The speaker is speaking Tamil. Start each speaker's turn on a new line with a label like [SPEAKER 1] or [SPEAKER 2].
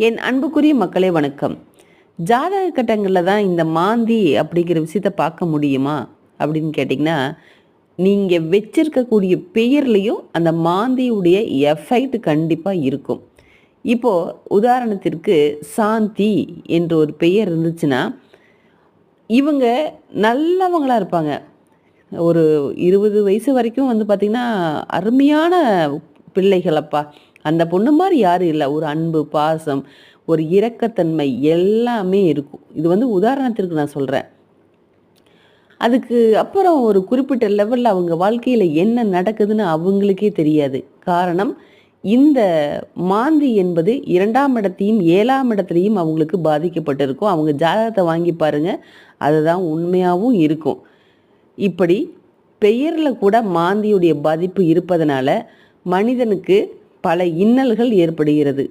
[SPEAKER 1] என் அன்புக்குரிய மக்களே வணக்கம். ஜாதக கட்டங்களில் தான் இந்த மாந்தி அப்படிங்கிற விஷயத்த பார்க்க முடியுமா அப்படின்னு கேட்டிங்கன்னா, நீங்கள் வச்சிருக்கக்கூடிய பெயர்லேயும் அந்த மாந்தியுடைய எஃபெக்ட் கண்டிப்பாக இருக்கும். இப்போது உதாரணத்திற்கு சாந்தி என்ற ஒரு பெயர் இருந்துச்சுன்னா, இவங்க நல்லவங்களா இருப்பாங்க. ஒரு 20 வயசு வரைக்கும் பார்த்திங்கன்னா, அருமையான பிள்ளைகளப்பா. அந்த பொண்ணு மாரி யாரும் இல்ல. ஒரு அன்பு, பாசம், ஒரு இரக்கத்தன்மை எல்லாமே இருக்கும். இது உதாரணத்திற்கு நான் சொல்றேன். அதுக்கு அப்புறம் ஒரு குறிப்பிட்ட லெவல்ல அவங்க வாழ்க்கையில என்ன நடக்குதுன்னு அவங்களுக்கே தெரியாது. காரணம், இந்த மாந்தி என்பது 2ஆம் இடத்தையும், 7ஆம் இடத்துலயும் அவங்களுக்கு பாதிக்கப்பட்டிருக்கும். அவங்க ஜாதகத்த வாங்கி பாருங்க. அதுதான் உண்மையாவும் இருக்கும். இப்படி பெயர்ல கூட மாந்தியுடைய பாதிப்பு இருப்பதனால, மனிதனுக்கு பல இன்னல்கள் ஏற்படுகிறது.